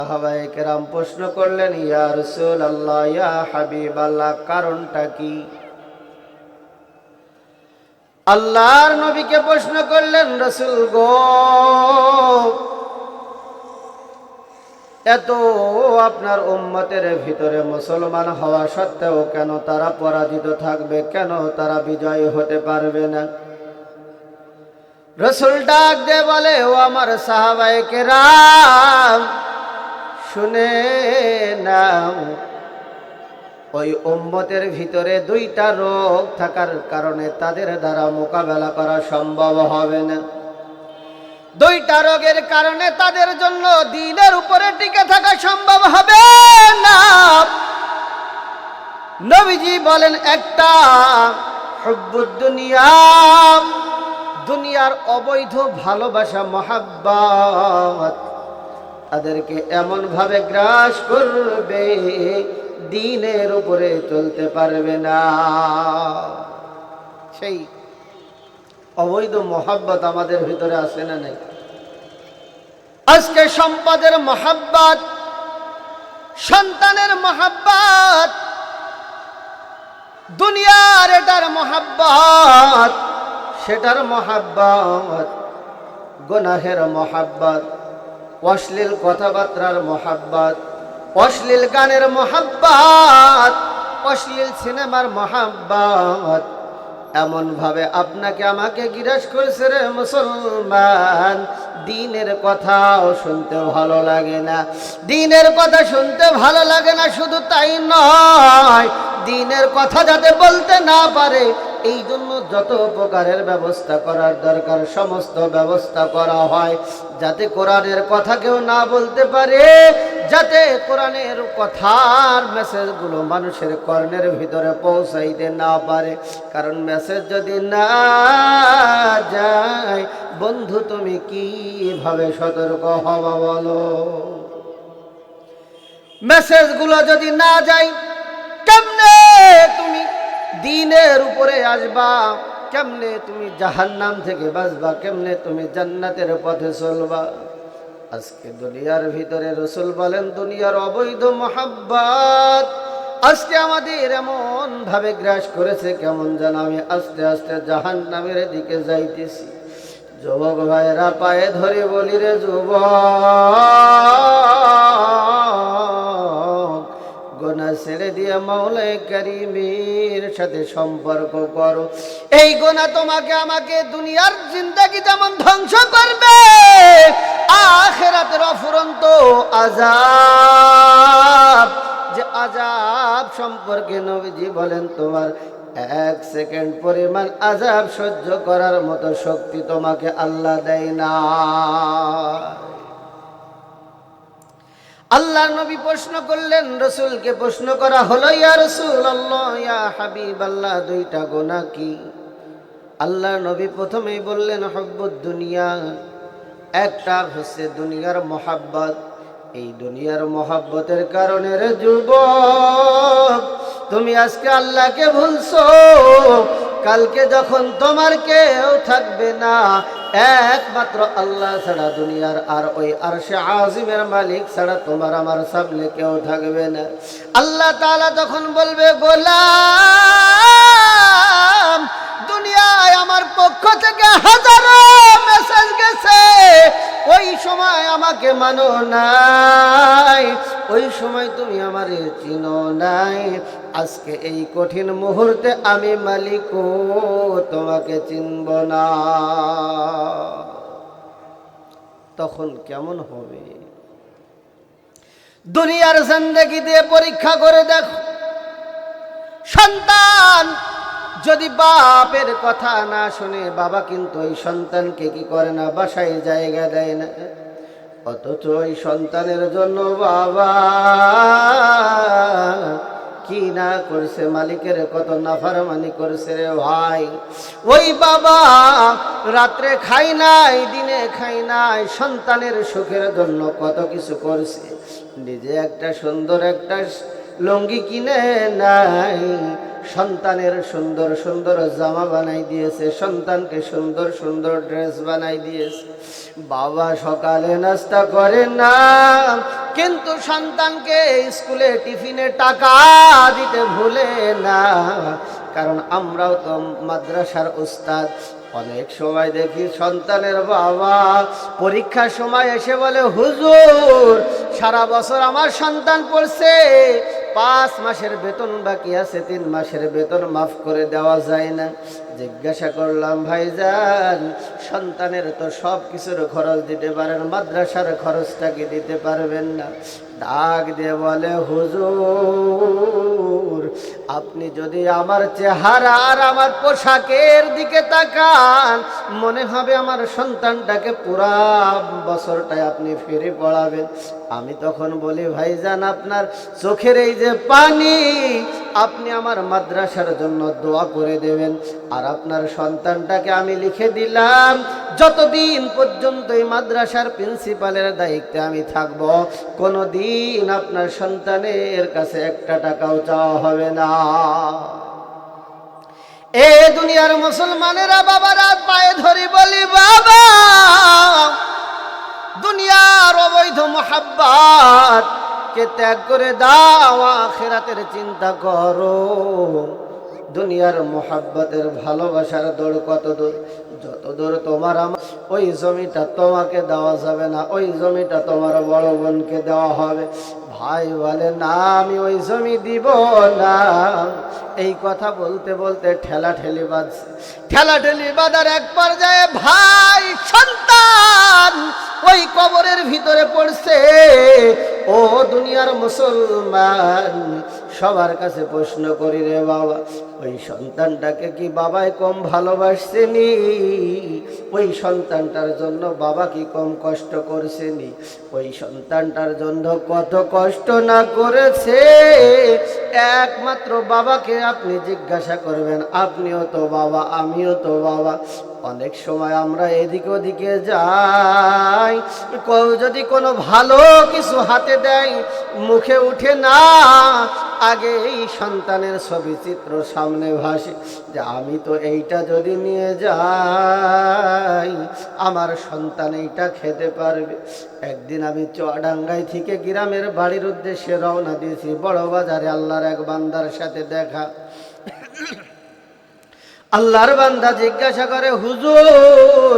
সাহাবায়ে কেরাম প্রশ্ন করলেন, ইয়া রাসূলুল্লাহ, ইয়া হাবিবাল্লাহ, কারণটা কি? আল্লাহর নবীকে প্রশ্ন করলেন, রাসূল গো, এত আপনার উম্মতের ভিতরে মুসলমান হওয়া সত্ত্বেও কেন তারা পরাজিত থাকবে, কেন তারা বিজয়ী হতে পারবে না? রাসূল ডাক দিয়ে বলে, ও আমার সাহাবায়ে কেরাম, শুনে নাও, ওই উম্মতের ভিতরে দুইটা রোগ থাকার কারণে তাদের দ্বারা মোকাবেলা করা সম্ভব হবে না। দুইটা রোগের কারণে তাদের জন্য দ্বীনের উপরে টিকে থাকা সম্ভব হবে না। নবীজি বলেন, একটা হুব্বুদ দুনিয়া, দুনিয়ার অবৈধ ভালোবাসা, মহাব্বত তাদেরকে এমন ভাবে গ্রাস করবে দ্বীনের উপরে চলতে পারবে না। সেই অবৈধ মহাব্বত আমাদের ভিতরে আছে না নাই? আজকে সম্পদের মহাব্বত, সন্তানের মহাব্বত, দুনিয়ার এটার মহাব্বত, সেটার মহাব্বত, গুনাহের মহাব্বত, অশ্লীল কথাবার্তার মহাব্বত, অশ্লীল গানের মহাব্বত, অশ্লীল সিনেমার মহাব্বত এমন ভাবে আপনাকে আমাকে গিরাস করেছে রে মুসলমান, দ্বীনের কথাও শুনতে ভালো লাগে না। দ্বীনের কথা শুনতে ভালো লাগে না, শুধু তাই নয়, দ্বীনের কথা যাতে বলতে না পারে এই জন্য যত প্রকারের ব্যবস্থা করার দরকার সমস্ত ব্যবস্থা করা হয়, যাতে কোরআনের কথা কেউ না বলতে পারে, যাতে কোরআনের কথার মেসেজগুলো মানুষের কর্ণের ভিতরে পৌঁছাইতে না পারে। কারণ মেসেজ যদি না যায়, বন্ধু তুমি কিভাবে সতর্ক হবা বলো? মেসেজগুলো যদি না যায়, কেমনে তুমি দ্বীনের উপরে আসবা, কেমনে তুমি জাহান্নাম থেকে বাঁচবা, কেমনে তুমি জান্নাতের পথে চলবা? আজকে দুনিয়ার ভিতরে রাসূল বলেন, দুনিয়ার অবৈধ মহাব্বত আজকে আমাদের এমন ভাবে গ্রাস করেছে, কেমন যেন আমি আস্তে আস্তে জাহান্নামের দিকে যাইতেছি। যুবক ভাইরা পায়ে ধরে বলি, রে যুবক, গুনাহ ছেড়ে দিয়ে মাওলায়ে কারীমের সাথে সম্পর্ক করো। এই গুনাহ তোমাকে আমাকে দুনিয়ার জিন্দেগি যেমন ধ্বংস করবে, আখিরাতের অফুরন্ত আযাব, যে আযাব সম্পর্কে নবীজি বলেন, তোমার 1 সেকেন্ড পরিমাণ আযাব সহ্য করার মতো শক্তি তোমাকে আল্লাহ দেয় না। আল্লাহ নবী প্রশ্ন করলেন, রাসূলকে প্রশ্ন করা হলো, ইয়া রাসূলুল্লাহ, ইয়া হাবিবাল্লাহ, দুইটা গুনাহ কি? আল্লাহ নবী প্রথমেই বললেন, হুব্বুদ দুনিয়া, একটা হচ্ছে দুনিয়ার মহাব্বত। এই দুনিয়ার মহাব্বতের কারণে রে যুবক, তুমি আজকে আল্লাহকে ভুলছো। কালকে যখন তোমার কেউ থাকবে না, একমাত্র আল্লাহ ছাড়া দুনিয়ার আর ওই আরশে আজিমের মালিক ছাড়া তোমার আমার সামনে কেউ থাকবে না। আল্লাহ তাআলা তখন বলবে, গোলাম, দুনিয়ায় আমার পক্ষ থেকে হাজারো মেসেজ গেছে, ওই সময় আমাকে মানো নাই, ওই সময় তুমি আমারে চিনো নাই। আজকে এই কঠিন মুহূর্তে আমি মালিকও তোমাকে চিনব না। তখন কেমন হবে? দুনিয়ার জিন্দেগি দিয়ে পরীক্ষা করে দেখো, সন্তান যদি বাপের কথা না শুনে, বাবা কিন্তু ওই সন্তানকে কি করে না, বাসায় জায়গা দেয় না। অথচ ওই সন্তানের জন্য বাবা কি না করছে, মালিকের কত নাফরমানি করছে রে ভাই। ওই বাবা রাত্রে খাই নাই, দিনে খাই নাই, সন্তানের সুখের জন্য কত কিছু করছে। নিজে একটা সুন্দর একটা লুঙ্গি কিনে নাই, সন্তানের সুন্দর সুন্দর জামা বানাই দিয়েছে, সন্তানকে সুন্দর সুন্দর ড্রেস বানাই দিয়েছে। বাবা সকালে নাস্তা করে না, কিন্তু সন্তানকে স্কুলে টিফিনে টাকা দিতে ভুলে না। কারণ আমরাও তো মাদ্রাসার উস্তাদ। অনেক সময় দেখি সন্তানের বাবা পরীক্ষার সময় এসে বলে, হুজুর সারা বছর আমার সন্তান পড়ছে, 5 মাসের বেতন বাকি আছে, 3 মাসের বেতন মাফ করে দেওয়া যায় না। জিজ্ঞাসা করলাম, ভাইজান সন্তানের তো সব কিছুর খরচ দিতে পারেন, মাদ্রাসার খরচটা কি দিতে পারবেন না? ডাক দিয়ে বলে, হুজুর আপনি যদি আমার চেহারা আর আমার পোশাকের দিকে তাকান, মনে হবে আমার সন্তানটাকে পুরা বছরটায় আপনি ফিরে পড়াবেন। আমি তখন বলি, ভাইজান আপনার চোখের এই যে পানি, আপনি আমার মাদ্রাসার জন্য দোয়া করে দেবেন। আর আপনার সন্তানটাকে আমি লিখে দিলাম, যতদিন পর্যন্ত এই মাদ্রাসার প্রিন্সিপালের দায়িত্বে আমি থাকব, কোনোদিন আপনার সন্তানের কাছে 1 টাকাও চাওয়া হবে না। এ দুনিয়ার মুসলমানেরা বাবারা পায়ে ধরি বলি, বাবা দুনিয়ার অবৈধ মোহাব্বত কে ত্যাগ করে দাও, আখিরাতের চিন্তা করো। দুনিয়ার মোহাব্বতের ভালোবাসার দৌড় কত দূর? যত দূর তোমার আমার, ওই জমিটা তোমাকে দেওয়া যাবে না, ওই জমিটা তোমার বড় বোনকে দেওয়া হবে। ভাই বলে, না আমি ওই জমি দিব না। এই কথা বলতে বলতে ঠেলাঠেলি বাঁধছে। ঠেলাঠেলি বাঁধার এক পর্যায়ে ভাই সন্তান ওই কবরের ভিতরে পড়ছে। ও দুনিয়ার মুসলমান, সবার কাছে প্রশ্ন করি রে বাবা, ওই সন্তানটাকে কি বাবাই কম ভালোবাসছেনি? ওই সন্তানটার জন্য বাবা কি কম কষ্ট করছেনি? ওই সন্তানটার জন্য কত কষ্ট না করেছে, একমাত্র বাবাকে আপনি জিজ্ঞাসা করবেন। আপনিও তো বাবা, আমিও তো বাবা। অনেক সময় আমরা এদিকে ওদিকে যাই, যদি কোনো ভালো কিছু হাতে দেয় মুখে উঠে না, আগে এই সন্তানের ছবি চিত্র সামনে ভাসে যে আমি তো এইটা যদি নিয়ে যাই আমার সন্তান এইটা খেতে পারবে। একদিন আমি চুয়াডাঙ্গায় থেকে গ্রামের বাড়ির উদ্দেশ্যে রওনা দিয়েছি। বড় বাজারে আল্লাহর এক বান্দার সাথে দেখা। আল্লাহর বান্দা জিজ্ঞাসা করে, হুজুর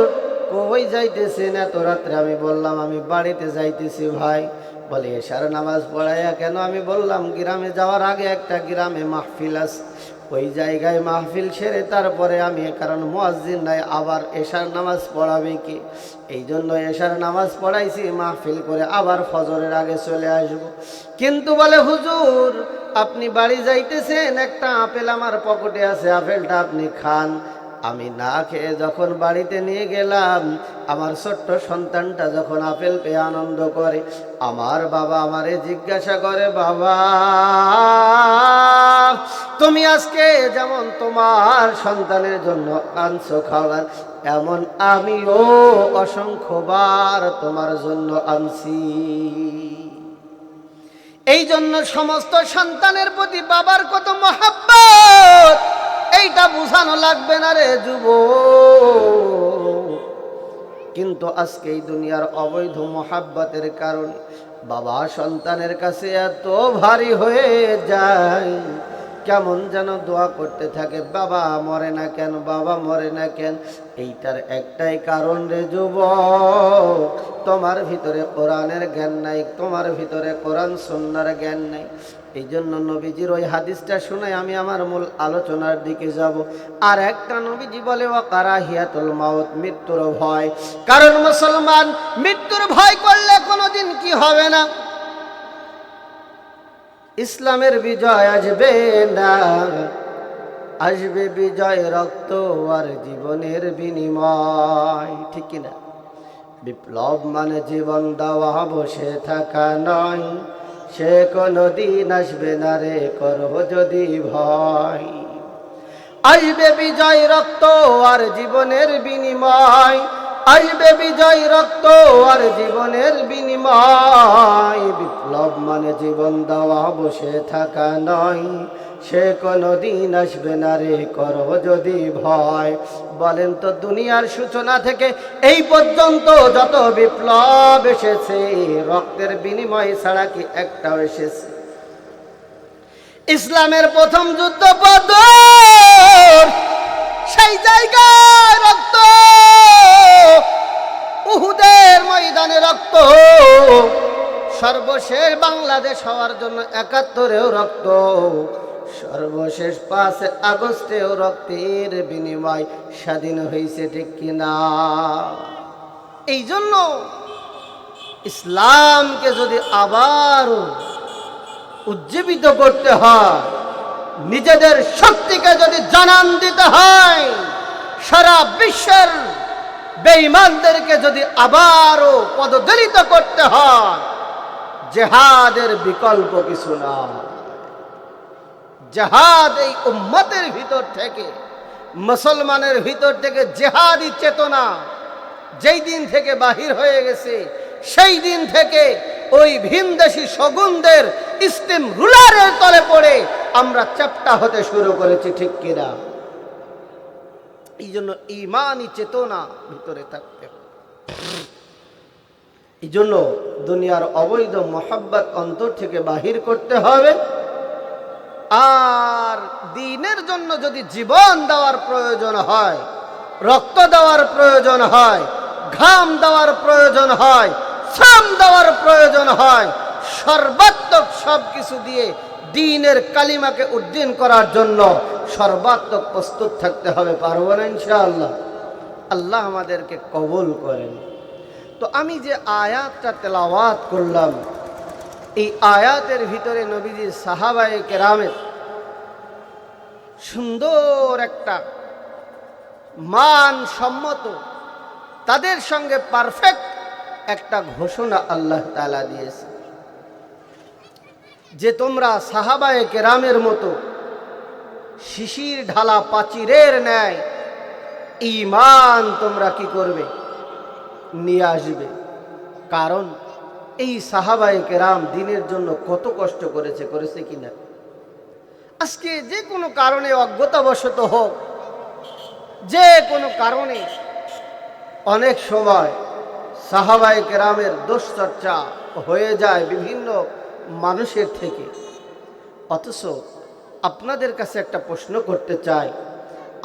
কই যাইতেছেন এত রাত্রে? আমি বললাম, আমি বাড়িতে যাইতেছি ভাই। বলে, এশার নামাজ পড়াইয়া কেন? আমি বললাম, গ্রামে যাওয়ার আগে একটা গ্রামে মাহফিল আছে, ওই জায়গায় মাহফিল সেরে তারপরে আমি, কারণ মুয়াজ্জিন নাই, আবার এশার নামাজ পড়াবে কি, এই জন্য এশার নামাজ পড়াইছি, মাহফিল করে আবার ফজরের আগে চলে আসবো। কিন্তু বলে, হুজুর আপনি বাড়ি যাইতেছেন, একটা আপেল আমার পকেটে আছে, আপেলটা আপনি খান। আমি না খেয়ে যখন বাড়িতে নিয়ে গেলাম, আমার ছোট্ট সন্তানটা যখন আপেল পেয়ে আনন্দ করে, আমার বাবা আমারে জিজ্ঞাসা করে, বাবা তুমি আজকে যেমন তোমার সন্তানের জন্য আনছো খাবার, এমন আমিও অসংখ্যবার তোমার জন্য আনছি। এই জন্য সমস্ত সন্তানের প্রতি বাবার কত মহব্বত, এইটা বুঝানো লাগবে না রে যুবক। কিন্তু আজকে এই দুনিয়ার অবৈধ মহাব্বতের কারণে বাবা সন্তানের কাছে এত ভারী হয়ে যায়, কেমন যেন দোয়া করতে থাকে, বাবা মরে না কেন, বাবা মরে না কেন। এইটার একটাই কারণ রে যুবক, তোমার ভিতরে কোরআনের জ্ঞান নাই, তোমার ভিতরে কোরআন সুন্নাহর জ্ঞান নাই। এই জন্য নবীজির ওই হাদিসটা শুনে আমি আমার মূল আলোচনার দিকে যাব। আর একটা নবীজি বলে, ওয়াকারাহিয়াতুল মাউত, মৃত্যুর ভয়। কারণ মুসলমান মৃত্যুর ভয় করলে কোনোদিন কি হবে না, ইসলামের বিজয় আসবে না। আসবে বিজয় রক্ত আর জীবনের বিনিময়, ঠিক কিনা? বিপ্লব মানে জীবন দেওয়া, বসে থাকা নয়, সে কোনদিন আসবে না রে, করো যদি ভয়। আসবে বিজয় রক্ত আর জীবনের বিনিময়, আসবে বিজয় রক্ত আর জীবনের বিনিময়। বিপ্লব মানে জীবন দেওয়া বসে থাকা নয়, সে কোনদিন আসবে না রে করো যদি ভয়। বলেন তো দুনিয়ার সূচনা থেকে এই পর্যন্ত যত বিপ্লব এসেছে রক্তের বিনিময় ছাড়া কি একটাও এসেছে? ইসলামের প্রথম যুদ্ধ বদর, সেই জায়গায় রক্ত, উহুদের ময়দানে রক্ত, সর্বশেষ বাংলাদেশ হওয়ার জন্য ৭১-এও রক্ত, সর্বশেষ ৫ আগস্টেও রক্তের বিনিময় স্বাধীন হয়েছে, ঠিক কিনা? এই জন্য ইসলামকে যদি আবার উজ্জীবিত করতে হয়, নিজেদের শক্তিকে যদি জানান দিতে হয়, সারা বিশ্বের বেঈমানদেরকে যদি আবারও পদদলিত করতে হয়, জিহাদের বিকল্প কিছু না। জিহাদ এই উম্মতের ভিতর থেকে, মুসলমানের ভিতর থেকে জিহাদি চেতনা যেই দিন থেকে বাহির হয়ে গেছে, সেই দিন থেকে ওই ভিনদেশি শগুনদের স্টিম রুলারের তলে পড়ে আমরা চ্যাপ্টা হতে শুরু করেছি, ঠিক কিনা? এই জন্য ঈমানি চেতনা ভিতরে থাকতে হবে। এই জন্য দুনিয়ার অবৈধ মোহাব্বত অন্তর থেকে বাহির করতে হবে। আর দ্বীনের জন্য যদি জীবন দেওয়ার প্রয়োজন হয়, রক্ত দেওয়ার প্রয়োজন হয়, ঘাম দেওয়ার প্রয়োজন হয়, শ্রম দেওয়ার প্রয়োজন হয়, সর্বাত্মক সবকিছু দিয়ে দ্বীনের কালিমাকে উদ্দিন করার জন্য সর্বাত্মক প্রস্তুত থাকতে হবে। পারবো না ইনশাআল্লাহ? আল্লাহ আমাদেরকে কবুল করেন। তো আমি যে আয়াতটা তেলাওয়াত করলাম, এই আয়াতের ভিতরে নবীজি সাহাবায়ে কেরামের সুন্দর একটা মানসম্মত, তাদের সঙ্গে পারফেক্ট একটা ঘোষণা আল্লাহ তাআলা দিয়েছে যে তোমরা সাহাবায়ে কেরামের মতো শিশির ঢালা প্রাচীরের ন্যায় ঈমান তোমরা কি করবে? নিয়ে আসবে। কারণ এই সাহাবায়ে কেরাম দ্বীনের জন্য কত কষ্ট করেছে কিনা? আজকে যে কোনো কারণে, অজ্ঞতাবশত হোক, যে কোনো কারণে অনেক সময় সাহাবায়ে কেরামের দোষচর্চা হয়ে যায় বিভিন্ন মানুষের থেকে। অথচ আপনাদের কাছে একটা প্রশ্ন করতে চাই,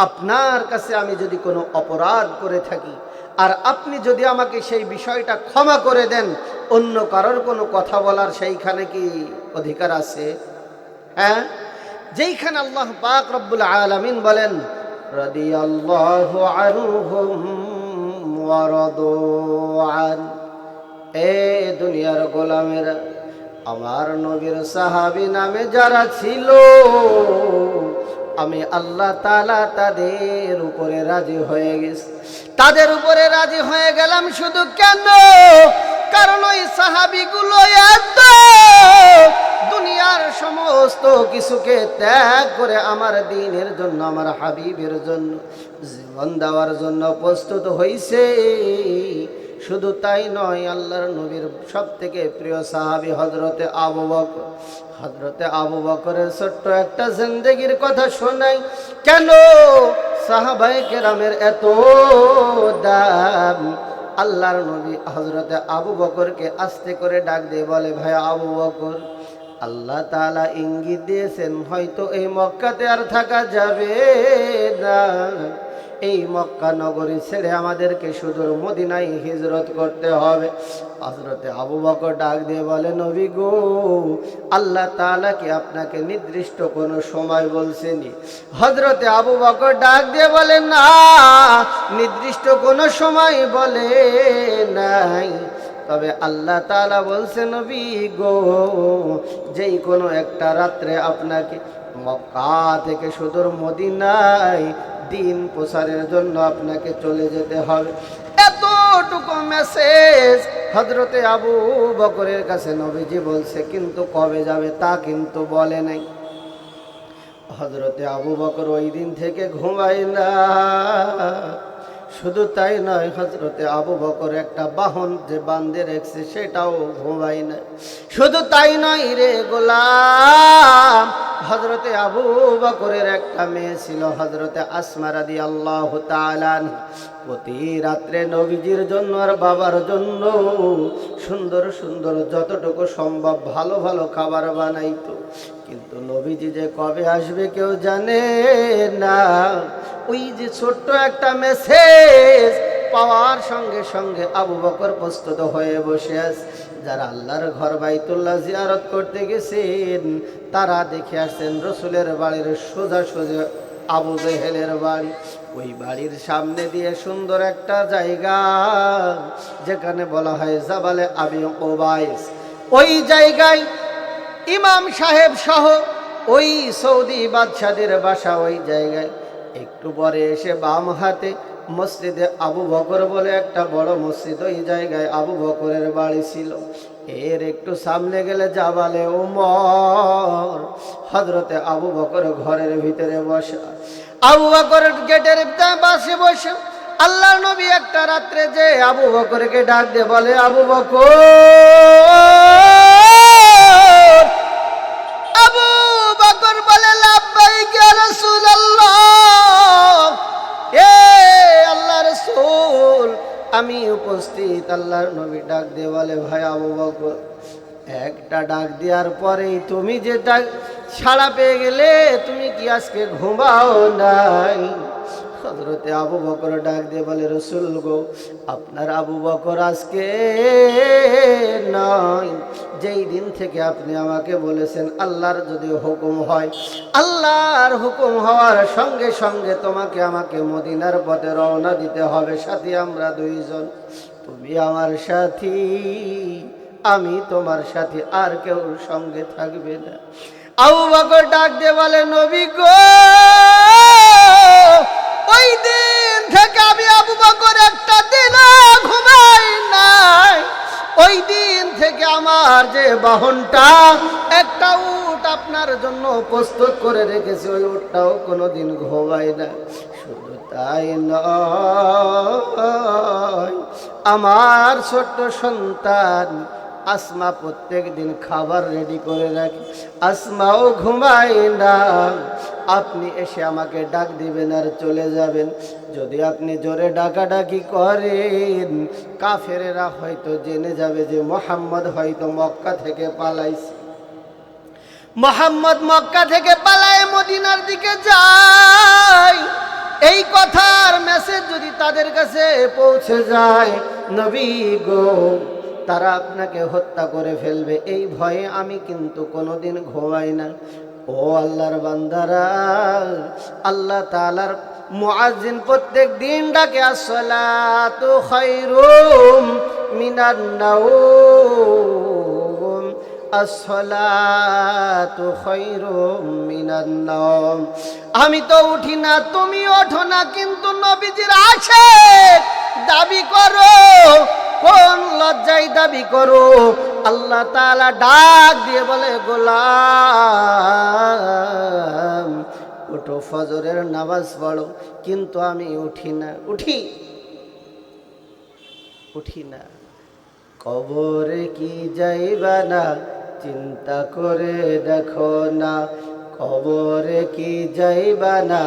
আপনার কাছে আমি যদি কোনো অপরাধ করে থাকি আর আপনি যদি আমাকে সেই বিষয়টা ক্ষমা করে দেন, অন্য কারোর কোনো কথা বলার সেইখানে কি অধিকার আছে? হ্যাঁ, যেইখানে আল্লাহ পাক রব্বুল আলামিন বলেন রাদিয়াল্লাহু আনহুম ওয়া রাদু আন, এ দুনিয়ার গোলামেরা, আমার নবীর সাহাবী নামে যারা ছিল আমি আল্লাহ তাআলা তাদের উপরে রাজি হয়ে গেছি। তাদের উপরে রাজি হয়ে গেলাম শুধু কেন? কারণ ওই সাহাবীগুলো এত দুনিয়ার সমস্ত কিছুকে ত্যাগ করে আমার দ্বীনের জন্য, আমার হাবিবের জন্য জীবন দেওয়ার জন্য প্রস্তুত হইছে। শুধু তাই নয়, আল্লাহর নবীর সব থেকে প্রিয় সাহাবী হযরতে আবু বকর, হযরতে আবু বকরের ছোট্ট একটা জিন্দেগির কথা শোনাই। কেন সাহাবায়ে কেরামের এত দাম? আল্লাহর নবী হযরতে আবু বকরকে আস্তে করে ডাক দিয়ে বলে, ভাই আবু বকর, আল্লাহ তাআলা ইঙ্গিত দিয়েছেন হয়তো এই মক্কাতে আর থাকা যাবে না, এই মক্কা নগরী ছেড়ে আমাদেরকে সুদূর মদিনায় হিজরত করতে হবে। হযরতে আবু বকর ডাক দিয়ে বলে, নবী গো, আল্লাহ তাআলা কি আপনাকে নির্দিষ্ট কোনো সময় বলছেনি? হযরতে আবু বকর ডাক দিয়ে বলে, না, নির্দিষ্ট কোনো সময় বলে নাই, তবে আল্লাহ তাআলা বলছে, নবী গো, যেই কোনো একটা রাত্রে আপনাকে মক্কা থেকে সুদূর মদিনায় দ্বীন প্রচারের জন্য আপনাকে চলে যেতে হবে। এতটুকু মেসেজ হযরতে আবু বকরের কাছে নবীজি বলছে, কিন্তু কবে যাবে তা কিন্তু বলে নাই। হযরতে আবু বকর ওই দিন থেকে ঘুমায় না, শুধু তাই নয়, হযরতে আবু বকর একটা বাহন যে বাঁধে রেখেছে সেটাও ঘুমায় না। শুধু তাই নয় রে গোলাম, হযরতে আবু বকরের একটা মেয়ে ছিল হযরতে আসমা রাদিয়াল্লাহু তাআলা। প্রতি রাত্রে নবীজির জন্য আর বাবার জন্য সুন্দর সুন্দর যতটুকু সম্ভব ভালো ভালো খাবার বানাইতো। কিন্তু নবীজি যে কবে আসবে কেউ জানে না। ওই যে ছোট্ট একটা মেসেজ পাওয়ার সঙ্গে সঙ্গে আবু বকর প্রস্তুত হয়ে বসে আছে। যারা আল্লাহর ঘর বাইতুল্লাহ জিয়ারত করতে গেছেন তারা দেখে আসছেন রসুলের বাড়ির সোজা সোজা আবু জেহেলের বাড়ি। ওই বাড়ির সামনে দিয়ে সুন্দর একটা জায়গা যেখানে বলা হয় জাবালে আবি কুবাইস। ওই জায়গায় ইমাম সাহেব সহ ওই সৌদি বাদশাদের বাসা ওই জায়গায়। একটু পরে এসে বাম হাতে মসজিদে আবু বকর বলে একটা বড় মসজিদ, ওই জায়গায় আবু বকরের বাড়ি ছিল। এর একটু সামনে গেলে জাবালে উমর। হযরতে আবু বকর ঘরের ভিতরে বসা, আবু বকর গেটের পাশে বসে। আল্লাহর নবী একটা রাত্রে যে আবু বকরকে ডাক দিয়ে বলে, আবু বকর। আবু বকর বলে, লাব্বাইক ইয়া রাসূলুল্লাহ। এ আল্লাহর রাসূল, আমি উপস্থিত। আল্লাহর নবী ডাক দিয়ে বলে, ভাই আবু বকর, একটা ডাক দেওয়ার পরেই তুমি যে ডাক ছাড়া পেয়ে গেলে, তুমি কি আজকে ঘুমাও নাই? হযরতে আবু বকর ডাক দিয়ে বলে, রাসূল গো, আপনার আবু বকর আজকে নয়, যেই দিন থেকে আপনি আমাকে বলেছেন আল্লাহর যদি হুকুম হয়, আল্লাহর হুকুম হওয়ার সঙ্গে সঙ্গে তোমাকে আমাকে মদিনার পথে রওনা দিতে হবে, সাথী আমরা দুইজন, তুমি আমার সাথী, আমি তোমার সাথে, আর কেউ সঙ্গে থাকবে না। আবু বকর ডাক দিয়ে বলে, নবী গো, ওই দিন থেকে আমি আবু বকর একটা দিনও ঘুমাই নাই। ওই দিন থেকে আমার যে বাহনটা একটা উট আপনার জন্য প্রস্তুত করে রেখেছি, ওই উটটাও কোনোদিন ঘুমায় না। শুধু তাই নয়, আমার ছোট্ট সন্তান আসমা প্রত্যেক দিন খাবার রেডি করে রাখে, আসমাও ঘুমায় না। আপনি এসে আমাকে ডাক দিবেন আর চলে যাবেন। যদি আপনি জোরে ডাকাডাকি করেন, কাফেরেরা হয়তো জেনে যাবে যে মুহাম্মদ হয়তো মক্কা থেকে পালাইছে, মুহাম্মদ মক্কা থেকে পালায় মদিনার দিকে যায়। এই কথার মেসেজ যদি তাদের কাছে পৌঁছে যায়, নবী গো, তারা আপনাকে হত্যা করে ফেলবে, এই ভয়ে আমি কিন্তু কোনোদিন ঘুমাই না। ও আল্লাহর বান্দারা, আল্লাহ তাআলার মুয়াজ্জিন প্রত্যেক দিন ডাকে, আসসালাতু খায়রুম মিনান নাওম, আসসালাতু খায়রুম মিনান নাওম। আমি তো উঠি না, তুমি ওঠো না, কিন্তু নবীজির আশিক দাবি করো, কোন লজ্জায় দাবি করো? আল্লাহ তাআলা ডাক দিয়ে বলে, গোলাম ওঠো, ফজরের নামাজ পড়ো। কিন্তু আমি উঠি না, উঠি না। কবরে কি যাইবা না, চিন্তা করে দেখো না, কবরে কি যাইবা না,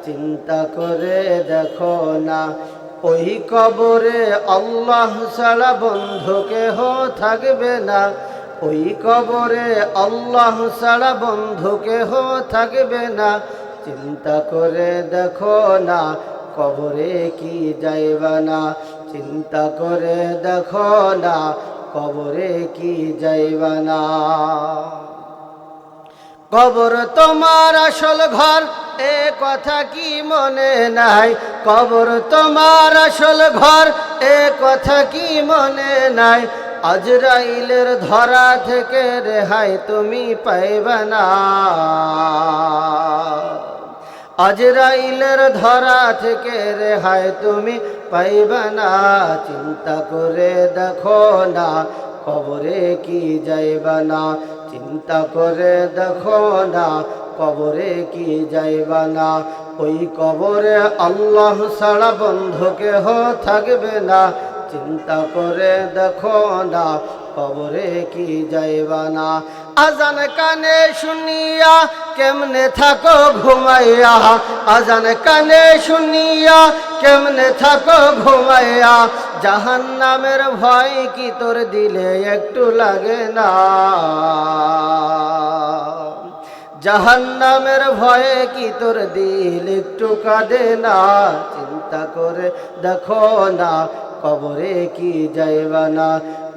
চিন্তা করে দেখো না। ওই কবরে আল্লাহ ছাড়া বন্ধু কেহ থাকবে না, ওই কবরে আল্লাহ ছাড়া বন্ধু কেহ থাকবে না। চিন্তা করে দেখো না, কবরে কি যাইবা না, চিন্তা করে দেখো না, কবরে কি যাইবা না। কবর তোমার আসল ঘর, এ কথা কি মনে নাই? কবর তোমার আসল ঘর, এ কথা কি মনে নাই? আজরাইলের ধরা থেকে রেহাই তুমি পাইবে না, আজরাইলের ধরা থেকে রেহাই তুমি পাইবে না। চিন্তা করে দেখো না, কবরে কি যাইবা না, চিন্তা করে দেখো না, কবরে কি যাইবা না। ওই কবরে আল্লাহ ছাড়া বন্ধু কেহ থাকবে না। চিন্তা করে দেখো না কবরে কি যাইবা না। আজান কানে শুনিয়া কেমনে থাকো ঘুমাইয়া, আজান কানে শুনিয়া কেমনে থাকো ঘুমাইয়া। জাহান্নামের ভয় কি তোর দিলে একটু লাগে না? জাহান্নামের ভয়ে কি তোর দিল একটু কাঁদে না? চিন্তা করে দেখো না কবরে কি যাইবা না।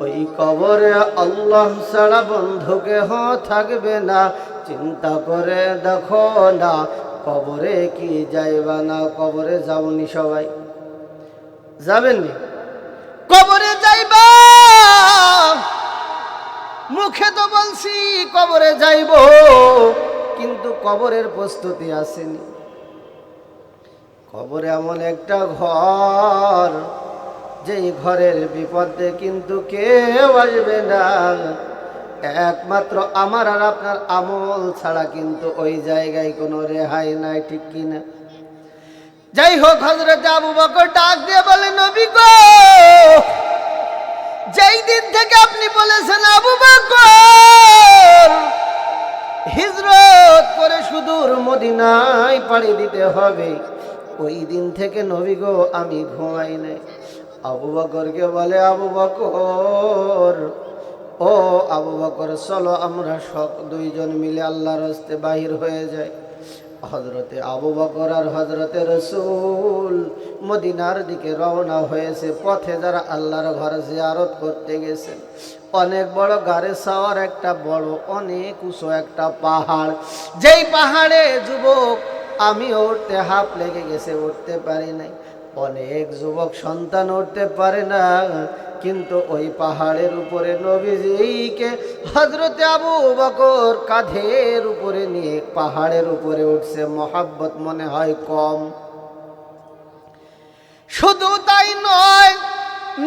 ওই কবরে আল্লাহ ছাড়া বন্ধু কেহ থাকবে না। চিন্তা করে দেখো না কবরে কি যাইবা না। কবরে যাবনি সবাই? যাবেননি? কবরে যাইবা, মুখে তো বলছি কবরে যাইব, কিন্তু কবরের প্রস্তুতি আসেনি। কবর এমন একটা ঘর, যেই ঘরের বিপদে কিন্তু কেউ আসবে না, একমাত্র আমার আর আপনার আমল ছাড়া কিন্তু ওই জায়গায় কোনো রেহাই নাই, ঠিক কিনা? যাই হোক, হযরত আবু বকর ডাক দিয়ে বলে, নবী গো, যেই দিন থেকে আপনি বলেছেন আবু বকর হিজরত করে সুদূর মদিনায় পাড়ি দিতে হবে, ওই দিন থেকে নবী গো আমি ঘুমাই নাই। আবু বকরকে বলে, আবু বকর, ও আবু বকর, চলো আমরা সব দুইজন মিলে আল্লাহর রাস্তায় বাহির হয়ে যাই। হযরতে আবু বকর আর হযরতে রাসূল মদিনার দিকে রওনা হয়েছে। পথে যারা আল্লাহর ঘর জিয়ারত করতে গেছেন, অনেক বড় গাড়ে সাওয়ার একটা বড় অনেক উঁচু একটা পাহাড়, যেই পাহাড়ে যুবক আমি উঠতে হাঁপ লেগে গেছে, উঠতে পারি নাই। অনেক যুবক সন্তান উঠতে পারে না, কিন্তু ওই পাহাড়ের উপরে নবীজিকে হযরতে আবু বকর কাঁধের উপরে নিয়ে পাহাড়ের উপরে উঠছে। মহাব্বত মনে হয় কম। শুধু তাই নয়,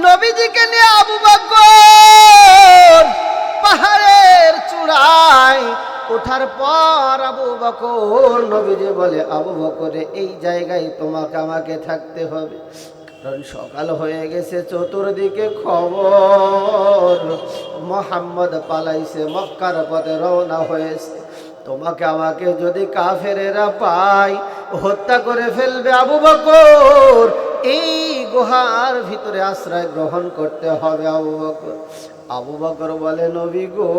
নবীজিকে নিয়ে আবু বকর পাহাড়ের চূড়ায় ওঠার পর আবু বকর, নবীজি বলে, আবু বকরে এই জায়গায় তোমাকে আমাকে থাকতে হবে, কারণ সকাল হয়ে গেছে, চতুর্দিকে খবর মুহাম্মদ পালাইছে, মক্কার পথে রওনা হয়েছে। তোমাকে আমাকে যদি কাফেরেরা পায় হত্যা করে ফেলবে। আবু বকর এই গুহার ভিতরে আশ্রয় গ্রহণ করতে হবে। আবু বকর বলে, নবী গো,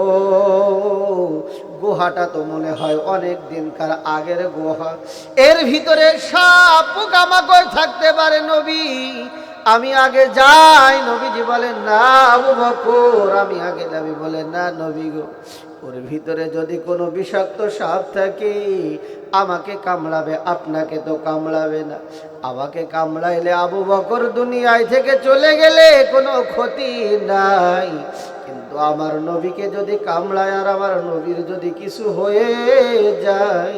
গুহাটা তো মনে হয় অনেক দিনকার আগের গুহা, এর ভিতরে সাপ পোকামাকড় থাকতে পারে, নবী আমি আগে যাই। নবীজি বলেন, না আবু বকর আমি আগে যাবি। বলে, না নবী গো, ওর ভিতরে যদি কোনো বিষাক্ত সাপ থাকে আমাকে কামড়াবে, আপনাকে তো কামড়াবে না। আমাকে কামড়াইলে আবু বকর দুনিয়ায় থেকে চলে গেলে কোনো ক্ষতি নাই, কিন্তু আমার নবীকে যদি কামড়ায় আর আমার নবীর যদি কিছু হয়ে যায়,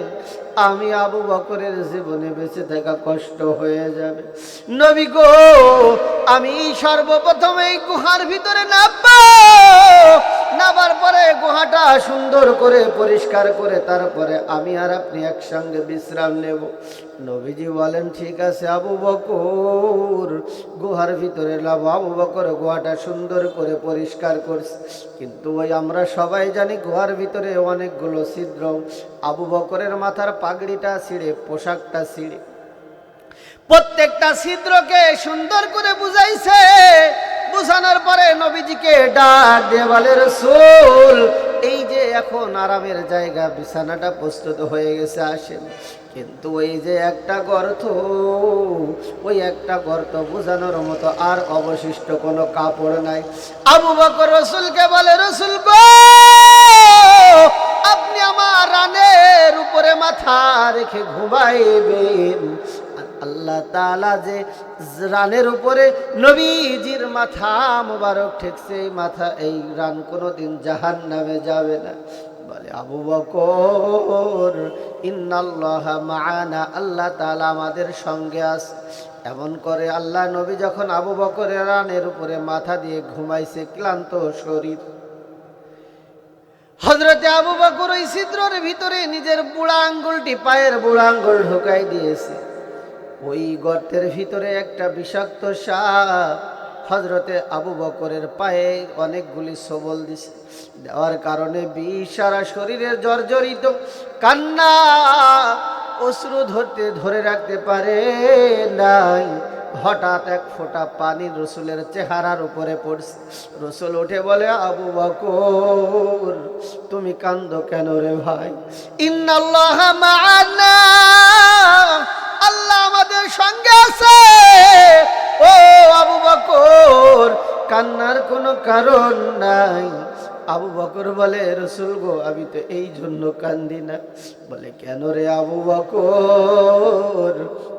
আমি আবু বকরের জীবনে বেঁচে থাকা কষ্ট হয়ে যাবে। নবী গো, আমি সর্বপ্রথম এই গুহার ভিতরে নামবো, নামার পরে গুহাটা সুন্দর করে পরিষ্কার করে তারপরে আমি আর আপনি একসঙ্গে বিশ্রাম নেব। নবীজি বলেন, ঠিক আছে আবু বকর, গুহার ভিতরে নামো। আবু বকর গুহাটা সুন্দর করে পরিষ্কার করছে, কিন্তু ওই আমরা সবাই জানি গুহার ভিতরে অনেকগুলো ছিদ্র। আবু বকরের মাথার পাগড়িটা ছিঁড়ে, পোশাকটা ছিঁড়ে, প্রত্যেকটা ছিদ্রকে সুন্দর করে বুঝাইছে। বুঝানোর পরে নবীজিকে ডাক দিয়ে বলে, রাসূল এই যে এখন আরামের জায়গা, বিছানাটা প্রস্তুত হয়ে গেছে, আসেন। কিন্তু ওই যে একটা গর্ত, ওই একটা গর্ত বুঝানোর মতো আর অবশিষ্ট কোনো কাপড় নাই। আবু বকর রাসূলকে বলে, রাসূল গো, আপনি আমার রানের উপরে মাথা রেখে ঘুমাইবেন। আল্লাহ তাআলা যে রানের উপরে নবীজির মাথা মুবারক ঠেকছে, এই মাথা, এই রান কোনোদিন জাহান্নামে যাবে না। বলে, আবু বকর ইন্নাল্লাহা মাআনা, আল্লাহ তাআলা আমাদের সঙ্গে আছে। এমন করে আল্লাহ নবী যখন আবু বকরের রানের উপরে মাথা দিয়ে ঘুমাইছে, ক্লান্ত শরীর, হযরতে আবু বকর ওই ছিদ্রের ভিতরে নিজের বুড়া আঙ্গুলটি, পায়ের বুড়া আঙ্গুল ঢুকাই দিয়েছে। ওই গর্তের ভিতরে একটা বিষাক্ত সাপ হযরতে আবু বকরের পায়ে অনেকগুলি সবল দিছে। দেওয়ার কারণে বিষ সারা শরীরে জর্জরিত, কান্না অশ্রু ধরে রাখতে পারে নাই। হঠাৎ এক ফোঁটা পানি রসুলের চেহারার উপরে পড়ছে। রসুল উঠে বলে, আবু বকর তুমি কান্দো কেন রে ভাই? ইন্নাল্লাহা মা'ানা, আল্লাহ আমাদের সঙ্গে আছে। ও আবু বকর, কান্নার কোনো কারণ নাই। আবু বকর বলে, রসুল গো আমি তো এই জন্য কান্দি না। বলে, কেন রে আবু বকর,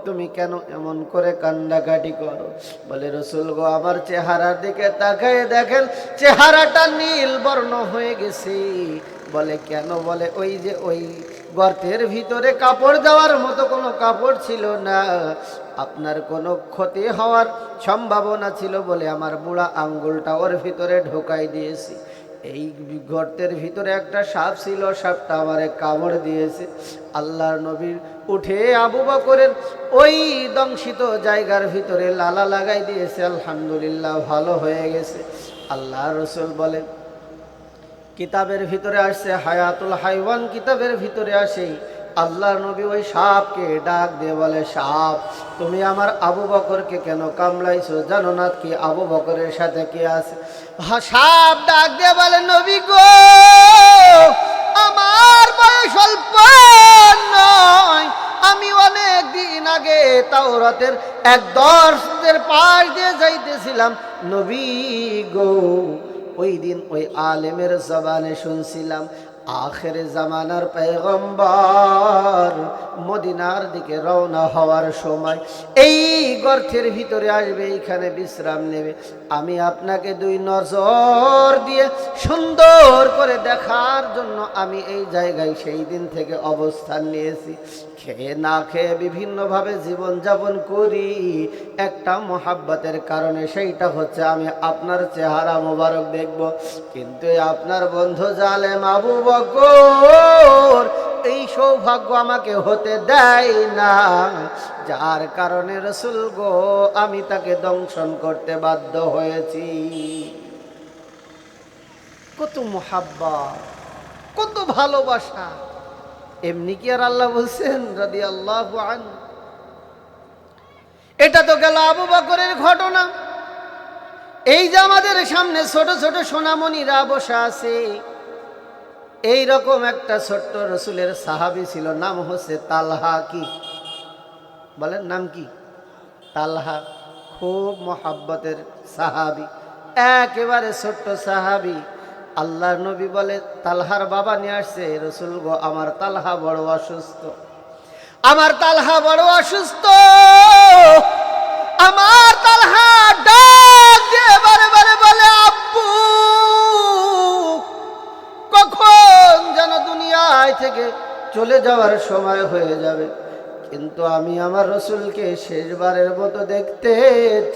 তুমি কেন এমন করে কান্নাকাটি করো? বলে, রসুল গো আমার চেহারার দিকে তাকায় দেখেন চেহারাটা নীল বর্ণ হয়ে গেছে। বলে, কেন? বলে, ওই যে ওই গর্তের ভিতরে কাপড় দেওয়ার মতো কোনো কাপড় ছিল না, আপনার কোনো ক্ষতি হওয়ার সম্ভাবনা ছিল বলে আমার বুড়া আঙ্গুলটা ওর ভিতরে ঢোকাই দিয়েছি। এই গর্তের ভিতরে একটা সাপ ছিল, সাপটা আমারে কামড় দিয়েছে। আল্লাহর নবীর উঠে আবু বকরের ওই দংশিত জায়গার ভিতরে লালা লাগাই দিয়েছে। আলহামদুলিল্লাহ, ভালো হয়ে গেছে। আল্লাহ রসুল বলেন, কিতাবের ভিতরে আসছে, হায়াতুল হাইওয়ান কিতাবের ভিতরে আসে, আল্লাহর নবী ওই সাপকে ডাক দিয়ে বলে, সাপ তুমি আমার আবু বকরকে কেন কামড়াইছো? জানো না কি আবু বকরের সাথে কে আছে? সাপ ডাক দিয়ে বলে, নবী গো আমার বয়স অল্প নয়, আমি অনেক দিন আগে তাওরাতের এক দর্শদের পাশ দিয়ে যাইতেছিলাম। নবী গো ওই দিন ওই আলেমের জবানে শুনছিলাম, আখেরে জামানার পয়গম্বর মদিনার দিকে রওনা হওয়ার সময় এই গর্তের ভিতরে আসবে, এইখানে বিশ্রাম নেবে। আমি আপনাকে দুই নজর দিয়ে সুন্দর করে দেখার জন্য আমি এই জায়গায় সেই দিন থেকে অবস্থান নিয়েছি। খেয়ে না খেয়ে বিভিন্নভাবে জীবনযাপন করি একটা মোহাব্বতের কারণে, সেইটা হচ্ছে আমি আপনার চেহারা মোবারক দেখব। কিন্তু আপনার বন্ধু জালেম আবু বকর এই সৌভাগ্য আমাকে হতে দেয় না, যার কারণে রসুল গো আমি তাকে দংশন করতে বাধ্য হয়েছি। কত মোহাব্বত, কত ভালোবাসা! এমনি কি আর আল্লাহ বলছেন রাদিয়াল্লাহু আনহু? এটা তো গেল আবু বকরের ঘটনা। এই যে আমাদের সামনে ছোট ছোট সোনামণিরা বসে আছে, এই রকম একটা ছোট্ট রসুলের সাহাবী ছিল, নাম হচ্ছে তালহা। কি বলেন নাম? কি? তালহা। খুব মোহাব্বতের সাহাবী, একেবারে ছোট্ট সাহাবী। আল্লাহর নবী বলে, তালহার বাবা নিয়ে আসছে, রসুল গো আমার তালহা বড় অসুস্থ, আমার তালহা বড় অসুস্থ। আমার তালহা ডাক দিয়ে বারে বারে বলে, আব্বু কখন যেন দুনিয়ায় থেকে চলে যাওয়ার সময় হয়ে যাবে, কিন্তু আমি আমার রসুলকে শেষবারের মতো দেখতে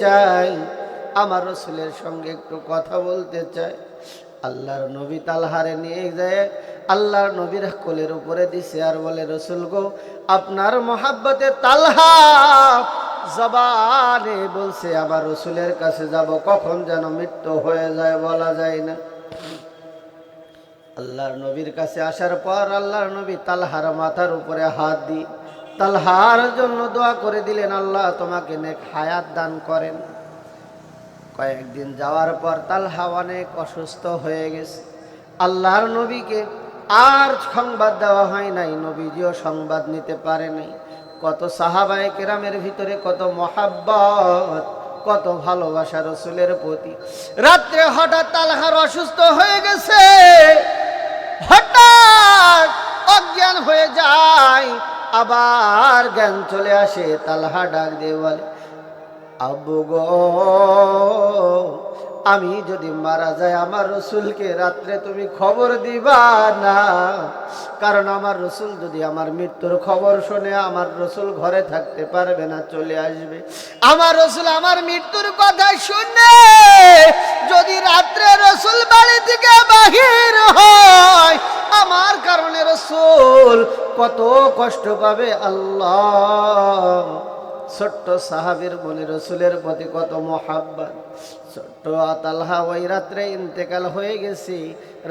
চাই, আমার রসুলের সঙ্গে একটু কথা বলতে চাই। আল্লাহর নবী তালহারে নিয়ে যায়, আল্লাহর নবীর কোলের উপরে দিছে আর বলে, রসুল গো আপনার মোহাব্বতে তালহা জবানে বলছে আমার রসুলের কাছে যাব, কখন যেন মৃত্যু হয়ে যায় বলা যায় না। আল্লাহর নবীর কাছে আসার পর আল্লাহর নবী তালহার মাথার উপরে হাত দিয়ে তালহার জন্য দোয়া করে দিলেন, আল্লাহ তোমাকে নেক হায়াত দান করেন। কয়েকদিন যাওয়ার পর তালহা অনেক অসুস্থ হয়ে গেছে। আল্লাহর নবীকে আর সংবাদ দেওয়া হয় নাই, নবীজিও সংবাদ নিতে পারে নাই। কত সাহাবায়ে কেরামের ভিতরে কত মহাব্বত, কত ভালোবাসা রসুলের প্রতি। রাত্রে হঠাৎ তালহার অসুস্থ হয়ে গেছে, হঠাৎ অজ্ঞান হয়ে যায়, আবার জ্ঞান চলে আসে। তালহা ডাক দিয়ে বলে, আব্বু গো আমি যদি মারা যাই আমার রসুলকে রাত্রে তুমি খবর দিবা না, কারণ আমার রসুল যদি আমার মৃত্যুর খবর শুনে আমার রসুল ঘরে থাকতে পারবে না, চলে আসবে। আমার রসুল আমার মৃত্যুর কথা শুনে যদি রাত্রে রসুল বাড়ি থেকে বাহির হয়, আমার কারণে রসুল কত কষ্ট পাবে। আল্লাহ, ছোট্ট সাহাবীর মনে রসুলের প্রতি কত মহাব্বত। ছোট্ট তালহা ওই রাত্রে ইন্তেকাল হয়ে গেছি,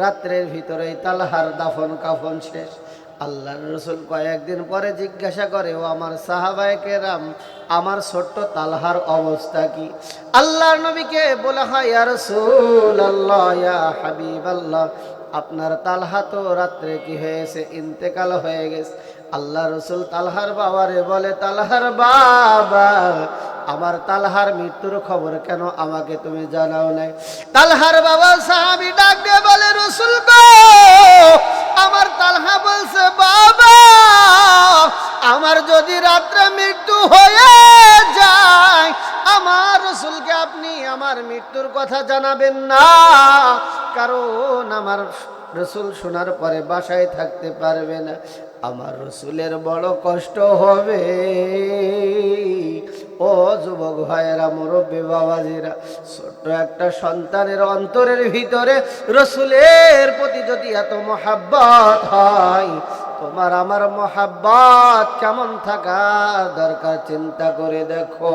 রাত্রের ভিতরেই তালহার দাফন কাফন শেষ। আল্লাহর রসুল কয়েকদিন পরে জিজ্ঞাসা করে, ও আমার সাহাবায়ে কেরাম, আমার ছোট্ট তালহার অবস্থা কি? আল্লাহর নবীকে বলা হয়, ইয়া রাসূলুল্লাহ, ইয়া হাবিবাল্লাহ, আপনার তালহা তো রাত্রে কি হয়েছে, ইন্তেকাল হয়ে গেছে। আল্লাহ রসুল তালহার বাবারে বলে, তালহার বাবা, আমার তালহার মৃত্যুর খবর কেন আমাকে তুমি জানাও নাই? তালহার বাবা সাহাবী ডাক দিয়ে বলে, রসুল গো, আমার তালহা বলছে, বাবা, আমার যদি রাত্রে মৃত্যু হয়ে যায়, আমার রসুলকে আপনি আমার মৃত্যুর কথা জানাবেন না, কারণ আমার রসুল শোনার পরে বাসায় থাকতে পারবে না, আমার রসুলের বড় কষ্ট হবে। ও যুবক ভাইয়েরা, মুরব্বী বাবাজিরা, ছোট্ট একটা সন্তানের অন্তরের ভিতরে রসুলের প্রতি যদি এত মহাব্বত হয়, তোমার আমার মহাব্বত কেমন থাকা দরকার চিন্তা করে দেখো।